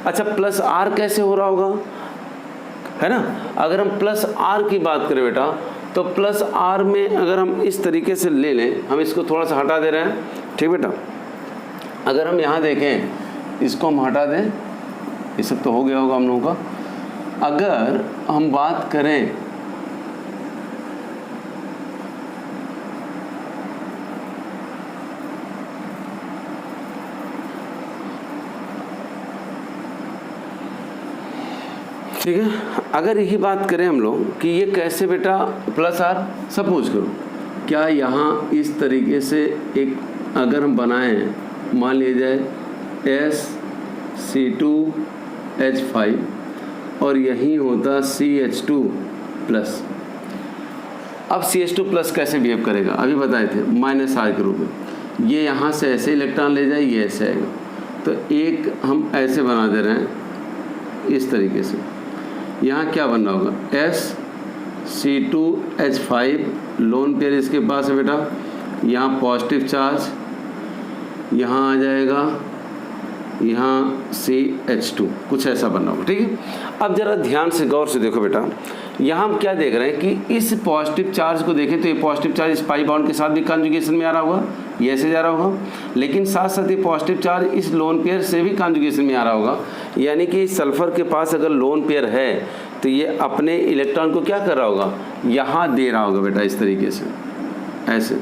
अच्छा, प्लस आर कैसे हो रहा होगा, है ना। अगर हम प्लस आर की बात करें बेटा, तो प्लस आर में अगर हम इस तरीके से ले लें, हम इसको थोड़ा सा हटा दे रहे हैं, ठीक बेटा। अगर हम यहाँ देखें, इसको हम हटा दें, ये सब तो हो गया होगा हम लोगों का। अगर हम बात करें ठीक है, अगर यही बात करें हम लोग कि ये कैसे बेटा प्लस आर, सपोज करो क्या यहाँ इस तरीके से एक अगर हम बनाएं, मान लिया जाए SC2H5 और यहीं होता CH2 प्लस। अब CH2 प्लस कैसे बिहेव करेगा, अभी बताए थे माइनस आर के रूप में। ये यहाँ से ऐसे इलेक्ट्रॉन ले जाए, ये ऐसे आएगा, तो एक हम ऐसे बना दे रहे हैं इस तरीके से। यहाँ क्या बनना होगा, SC2H5 लोन पेयर इसके पास है बेटा, यहाँ पॉजिटिव चार्ज, यहाँ आ जाएगा, यहाँ CH2, कुछ ऐसा बनना होगा। ठीक है, अब जरा ध्यान से गौर से देखो बेटा, यहाँ हम क्या देख रहे हैं कि इस पॉजिटिव चार्ज को देखें तो ये पॉजिटिव चार्ज इस पाई बॉन्ड के साथ भी कॉन्जुगेशन में आ रहा होगा, ये ऐसे जा रहा होगा, लेकिन साथ साथ ये पॉजिटिव चार्ज इस लोन पेयर से भी कॉन्जुगेशन में आ रहा होगा। यानी कि सल्फर के पास अगर लोन पेयर है तो ये अपने इलेक्ट्रॉन को क्या कर रहा होगा, यहाँ दे रहा होगा बेटा, इस तरीके से ऐसे।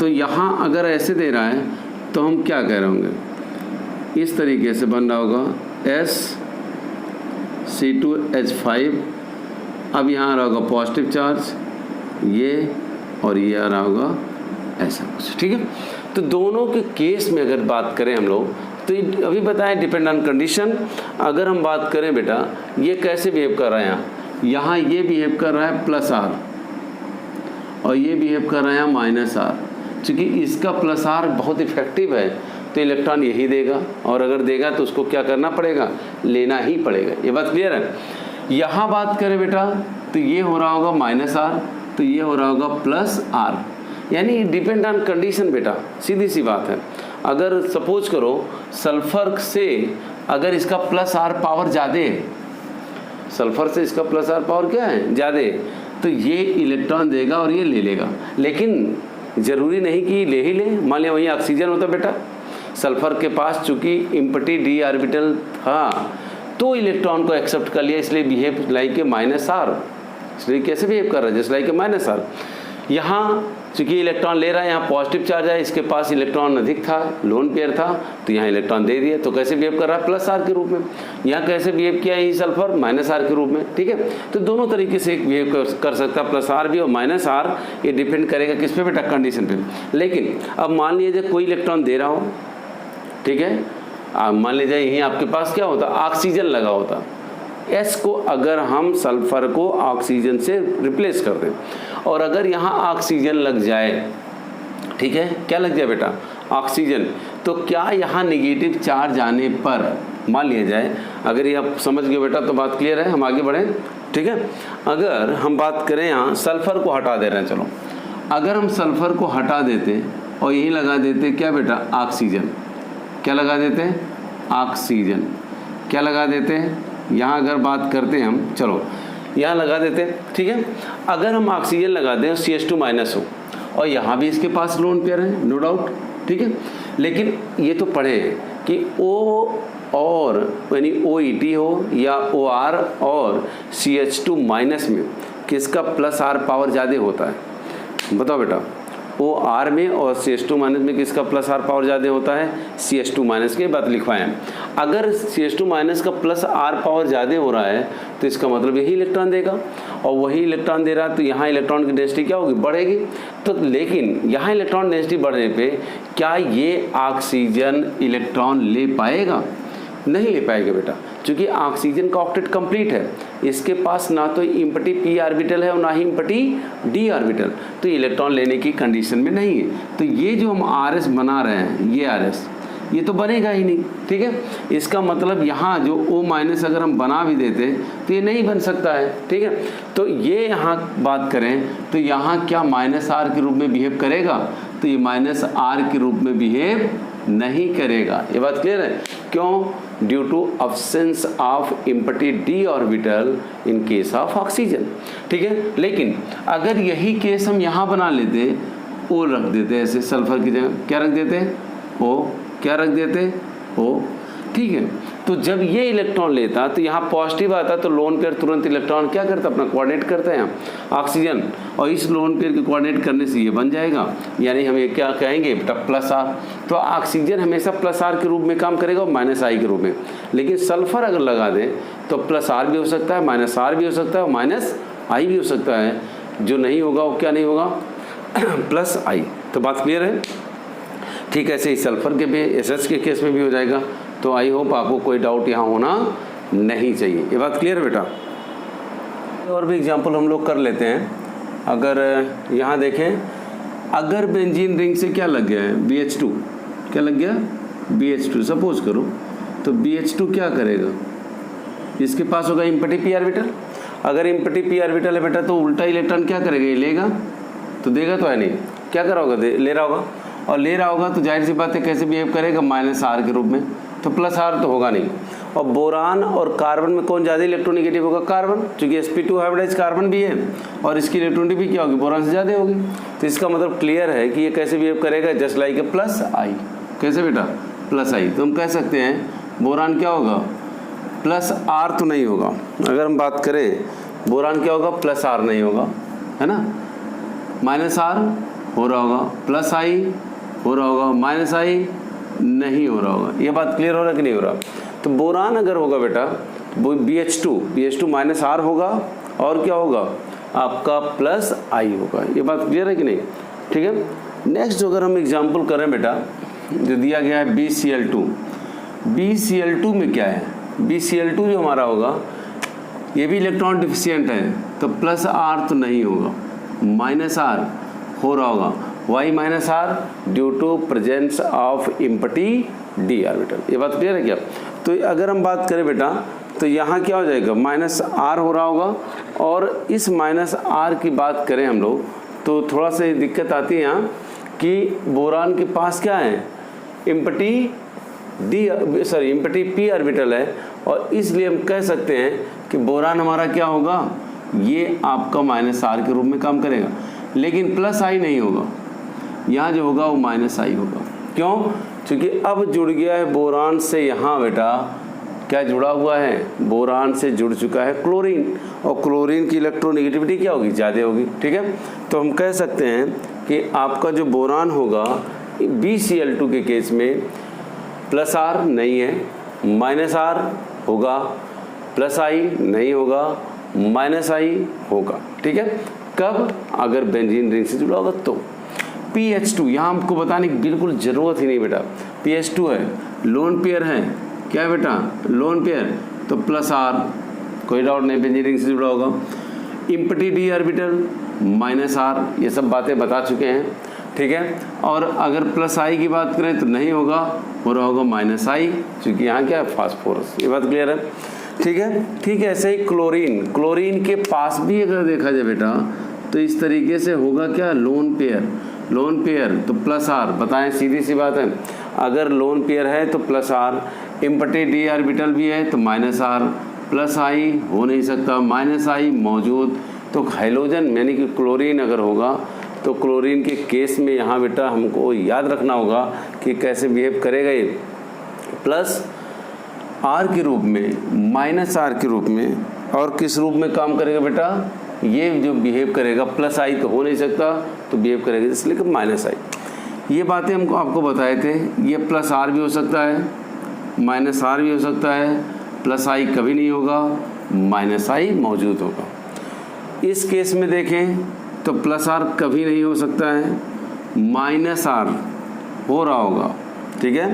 तो यहाँ अगर ऐसे दे रहा है तो हम क्या कह रहे होंगे, इस तरीके से बन रहा होगा SC2H5। अब यहाँ आ रहा होगा पॉजिटिव चार्ज, ये और ये आ रहा होगा ऐसा कुछ। ठीक है, तो दोनों के केस में अगर बात करें हम लोग तो अभी बताएं डिपेंड ऑन कंडीशन। अगर हम बात करें बेटा ये कैसे बिहेव कर रहा है, यहाँ ये बिहेव कर रहा है प्लस आर और ये बिहेव कर रहा है माइनस आर। चूँकि इसका प्लस आर बहुत इफेक्टिव है तो इलेक्ट्रॉन यही देगा, और अगर देगा तो उसको क्या करना पड़ेगा, लेना ही पड़ेगा। ये बात क्लियर है। यहाँ बात करें बेटा तो ये हो रहा होगा माइनस आर, तो ये हो रहा होगा प्लस आर। यानी डिपेंड ऑन कंडीशन बेटा, सीधी सी बात है। अगर सपोज करो सल्फर से अगर इसका प्लस आर पावर ज़्यादा है, सल्फर से इसका प्लस आर पावर क्या है, ज़्यादा, तो ये इलेक्ट्रॉन देगा और ये ले लेगा। लेकिन ज़रूरी नहीं कि ले ही ले, मान लिया वहीं ऑक्सीजन होता बेटा, सल्फर के पास चूँकि एम्प्टी d ऑर्बिटल था तो इलेक्ट्रॉन को एक्सेप्ट कर लिया, इसलिए behave like a minus R. इसलिए कैसे बिहेव कर रहा है, just like a minus R. यहाँ चूँकि इलेक्ट्रॉन ले रहा है, यहाँ पॉजिटिव चार्ज है, इसके पास इलेक्ट्रॉन अधिक था, लोन पेयर था, तो यहाँ इलेक्ट्रॉन दे दिया, तो कैसे बिहेव कर रहा है, प्लस आर के रूप में। यहाँ कैसे बिहेव किया है सल्फर, माइनस आर के रूप में। ठीक है, तो दोनों तरीके से बिहेव कर सकता है, प्लस आर भी और माइनस आर। ये डिपेंड करेगा किस पे बेटा, कंडीशन पे। लेकिन अब मान लीजिए कोई इलेक्ट्रॉन दे रहा हो, ठीक है, मान लीजिए यहीं आपके पास क्या होता, ऑक्सीजन लगा होता, S को अगर हम सल्फर को ऑक्सीजन से रिप्लेस कर दें और अगर यहाँ ऑक्सीजन लग जाए, ठीक है, क्या लग जाए बेटा, ऑक्सीजन, तो क्या यहाँ नेगेटिव चार्ज आने पर मान लिया जाए, अगर ये आप समझ गए बेटा तो बात क्लियर है, हम आगे बढ़ें। ठीक है, अगर हम बात करें यहाँ सल्फर को हटा दे रहे हैं, चलो अगर हम सल्फर को हटा देते और यही लगा देते क्या बेटा, ऑक्सीजन, क्या लगा देते हैं, ऑक्सीजन, क्या लगा देते हैं, यहाँ अगर बात करते हैं हम, चलो यहाँ लगा देते हैं। ठीक है, अगर हम ऑक्सीजन लगा दें CH2 माइनस हो और यहाँ भी इसके पास लोन पेयर है, नो डाउट। ठीक है, लेकिन ये तो पढ़े कि O और यानी OET हो या OR और CH2 माइनस में किसका प्लस आर पावर ज़्यादा होता है, बताओ बेटा। OR में और CH2 माइनस में किसका प्लस आर पावर ज़्यादा होता है, CH2 माइनस की बात लिखवाएं। अगर CH2 माइनस का प्लस आर पावर ज़्यादा हो रहा है तो इसका मतलब यही इलेक्ट्रॉन देगा, और वही इलेक्ट्रॉन दे रहा है तो यहाँ इलेक्ट्रॉन की डेंसिटी क्या होगी, बढ़ेगी। तो लेकिन यहाँ इलेक्ट्रॉन डेंसिटी बढ़ने पे क्या ये ऑक्सीजन इलेक्ट्रॉन ले पाएगा? नहीं ले पाएगा बेटा, क्योंकि ऑक्सीजन का ऑक्टेट कंप्लीट है, इसके पास ना तो इम्पटी p ऑर्बिटल है और ना ही इम्पटी d ऑर्बिटल, तो इलेक्ट्रॉन लेने की कंडीशन में नहीं है। तो ये जो हम RS बना रहे हैं, ये RS ये तो बनेगा ही नहीं, ठीक है। इसका मतलब यहाँ जो O- अगर हम बना भी देते तो ये नहीं बन सकता है, ठीक है। तो ये यहाँ बात करें तो यहाँ क्या -R के रूप में बिहेव करेगा? तो ये -R के रूप में बिहेव नहीं करेगा। ये बात क्लियर है? क्यों? Due to absence of empty d orbital in case of oxygen, ठीक है। लेकिन अगर यही केस हम यहाँ बना लेते, O रख देते ऐसे, सल्फर की जगह क्या रख देते? O क्या रख देते? O, ठीक है। तो जब ये इलेक्ट्रॉन लेता तो यहाँ पॉजिटिव आता तो लोन पेयर तुरंत इलेक्ट्रॉन क्या करता? अपना कोऑर्डिनेट करता है यहाँ ऑक्सीजन, और इस लोन पेयर के कोऑर्डिनेट करने से ये बन जाएगा, यानी हम ये क्या कहेंगे बेटा? +R। तो ऑक्सीजन हमेशा +R के रूप में काम करेगा और -I के रूप में। लेकिन सल्फर अगर लगा दें तो +R भी हो सकता है, -R भी हो सकता है और -I भी हो सकता है। जो नहीं होगा वो क्या नहीं होगा? +I। तो बात क्लियर है? ठीक है, ऐसे ही सल्फर के भी एसएच के केस में भी हो जाएगा। तो आई होप आपको कोई डाउट यहाँ होना नहीं चाहिए। ये बात क्लियर है बेटा? और भी एग्जांपल हम लोग कर लेते हैं। अगर यहाँ देखें, अगर बेंजीन रिंग से क्या लग गया है? BH2 क्या लग गया? BH2 सपोज करो, तो BH2 क्या करेगा? इसके पास होगा इम्पटी p ऑर्बिटल। अगर इम्पटी p ऑर्बिटल है बेटा तो उल्टा इलेक्ट्रॉन क्या करेगा? ये लेगा तो देगा तो है नहीं, क्या कर रहा होगा? ले रहा होगा, और ले रहा होगा तो जाहिर सी बात है कैसे बिहेव करेगा? -R के रूप में। तो +R तो होगा नहीं। और बोरान और कार्बन में कौन ज़्यादा इलेक्ट्रोनेगेटिव होगा? कार्बन, क्योंकि sp2 हाइब्रिडाइज कार्बन भी है और इसकी इलेक्ट्रोनेगेटिविटी भी क्या होगी? बोरान से ज़्यादा होगी। तो इसका मतलब क्लियर है कि ये कैसे बिहेव करेगा? Just like A +I। कैसे बेटा? +I। तो हम कह सकते हैं बोरान क्या होगा? +R तो नहीं होगा। अगर हम बात करें बोरान क्या होगा? +R नहीं होगा, है ना। -R हो रहा होगा, +I हो रहा होगा, -I नहीं हो रहा होगा। ये बात क्लियर हो रहा है कि नहीं हो रहा? तो बोरान अगर होगा बेटा वो BH2 -R होगा, और क्या होगा? आपका +I होगा। ये बात क्लियर है कि नहीं? ठीक है। नेक्स्ट अगर हम एग्जांपल करें बेटा, जो दिया गया है BCl2। BCl2 में क्या है? BCl2 जो हमारा होगा ये भी इलेक्ट्रॉन डिफिशियंट है, तो +R तो नहीं होगा, -R हो रहा होगा। Why -R? Due to presence of empty d orbital. ये बात क्लियर है क्या? तो अगर हम बात करें बेटा तो यहाँ क्या हो जाएगा? -R हो रहा होगा, और इस -R की बात करें हम लोग तो थोड़ा सा दिक्कत आती है यहाँ कि बोरान के पास क्या है? इम्पटी p ऑर्बिटल है, और इसलिए हम कह सकते हैं कि बोरान हमारा क्या होगा? ये आपका -R के रूप में काम करेगा, लेकिन +I नहीं होगा। यहाँ जो होगा वो -I होगा। क्यों? क्योंकि अब जुड़ गया है बोरान से, यहाँ बेटा क्या जुड़ा हुआ है? बोरान से जुड़ चुका है क्लोरीन, और क्लोरीन की इलेक्ट्रोनेगेटिविटी क्या होगी? ज़्यादा होगी, ठीक है। तो हम कह सकते हैं कि आपका जो बोरान होगा BCl2 के केस में +R नहीं है, -R होगा, +I नहीं होगा, -I होगा, ठीक है। कब? अगर बेंजीन रिंग से जुड़ा होगा तो। PH2 यहाँ हमको बताने की बिल्कुल ज़रूरत ही नहीं बेटा। PH2 है, लोन पेयर है, क्या है बेटा? लोन पेयर, तो +R, कोई डाउट नहीं, बेंजीन रिंग से जुड़ा होगा। इम्पटी d ऑर्बिटल -R, ये सब बातें बता चुके हैं, ठीक है। और अगर +I की बात करें तो नहीं होगा, हो रहा होगा -I, क्योंकि यहाँ क्या है? फास्फोरस। ये बात क्लियर है? ठीक है, ठीक है। ऐसे ही क्लोरीन के पास भी अगर देखा जाए बेटा तो इस तरीके से होगा क्या? लोन पेयर तो +R, बताएं, सीधी सी बात है। अगर लोन पेयर है तो +R, इम्पटी d ऑर्बिटल भी है तो -R, +I हो नहीं सकता, -I मौजूद। तो हाइड्रोजन यानी कि क्लोरीन अगर होगा तो क्लोरीन के केस में यहाँ बेटा हमको याद रखना होगा कि कैसे बिहेव करेगा ये? +R के रूप में, -R के रूप में, और किस रूप में काम करेगा बेटा? ये जो बिहेव करेगा +I तो हो नहीं सकता, तो बिहेव करेगा इसलिए कि -I। ये बातें हमको आपको बताए थे। ये +R भी हो सकता है, -R भी हो सकता है, +I कभी नहीं होगा, माइनस आई मौजूद होगा। इस केस में देखें तो प्लस आर कभी नहीं हो सकता है, माइनस आर हो रहा होगा, ठीक है,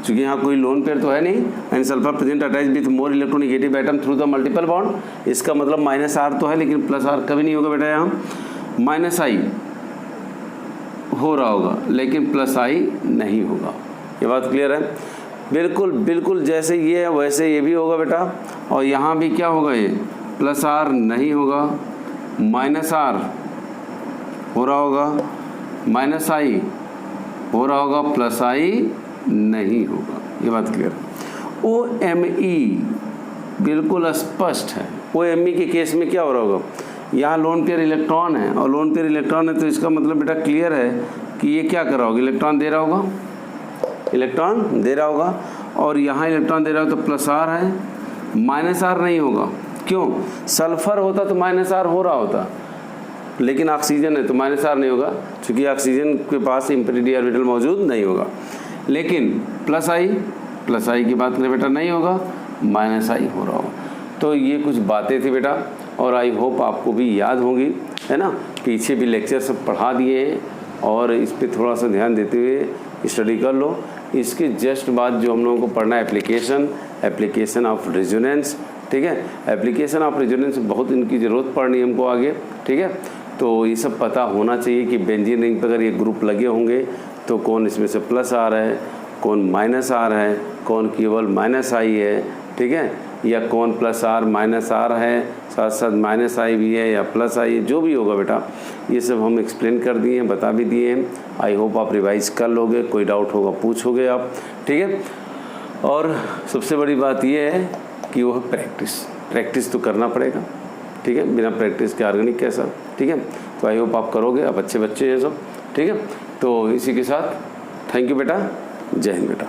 क्योंकि यहाँ कोई लोन पेयर तो है नहीं। And sulphur present attach with more electronegative atom through the multiple bond, इसका मतलब माइनस आर तो है लेकिन प्लस आर कभी नहीं होगा बेटा। यहाँ माइनस आई हो रहा होगा लेकिन प्लस आई नहीं होगा। ये बात क्लियर है? बिल्कुल बिल्कुल जैसे ये है वैसे ये भी होगा बेटा। और यहाँ भी क्या होगा, ये प्लस आर नहीं होगा, माइनस आर हो रहा होगा, माइनस आई हो रहा होगा, प्लस आई नहीं होगा। ये बात क्लियर है? OMe बिल्कुल स्पष्ट है। OMe के केस में क्या हो रहा होगा, यहाँ लोन पेयर इलेक्ट्रॉन है और लोन पेयर इलेक्ट्रॉन है तो इसका मतलब बेटा क्लियर है कि ये क्या कर रहा होगा, इलेक्ट्रॉन दे रहा होगा, इलेक्ट्रॉन दे रहा होगा। और यहाँ इलेक्ट्रॉन दे रहा हो तो प्लस आर है, माइनस आर नहीं होगा। क्यों? सल्फर होता तो माइनस आर हो रहा होता, लेकिन ऑक्सीजन है तो माइनस आर नहीं होगा क्योंकि ऑक्सीजन के पास इम्प्योरिटी ऑर्बिटल मौजूद नहीं होगा। लेकिन प्लस आई की बात करें बेटा नहीं होगा, माइनस आई हो रहा होगा। तो ये कुछ बातें थी बेटा और आई होप आपको भी याद होंगी, है ना। पीछे भी लेक्चर सब पढ़ा दिए हैं और इस पर थोड़ा सा ध्यान देते हुए स्टडी कर लो। इसके जस्ट बाद जो हम लोगों को पढ़ना है एप्लीकेशन ऑफ रेजोनेंस, ठीक है। एप्लीकेशन ऑफ रेजोनेंस बहुत इनकी ज़रूरत पड़नी है हमको आगे, ठीक है। तो ये सब पता होना चाहिए कि बेंजीन रिंग पर अगर ये ग्रुप लगे होंगे तो कौन इसमें से प्लस आ रहा है, कौन माइनस आ रहा है, कौन केवल माइनस आई है, ठीक है, या कौन प्लस आर माइनस आर है, साथ साथ माइनस आई भी है या प्लस आई है, जो भी होगा बेटा ये सब हम एक्सप्लेन कर दिए हैं, बता भी दिए हैं। आई होप आप रिवाइज कर लोगे, कोई डाउट होगा पूछोगे आप, ठीक है। और सबसे बड़ी बात ये है कि वह प्रैक्टिस तो करना पड़ेगा, ठीक है, बिना प्रैक्टिस के ऑर्गेनिक कैसा, ठीक है। तो आई होप आप करोगे, आप अच्छे बच्चे हैं सब, ठीक है। तो इसी के साथ थैंक यू बेटा, जय हिंद बेटा।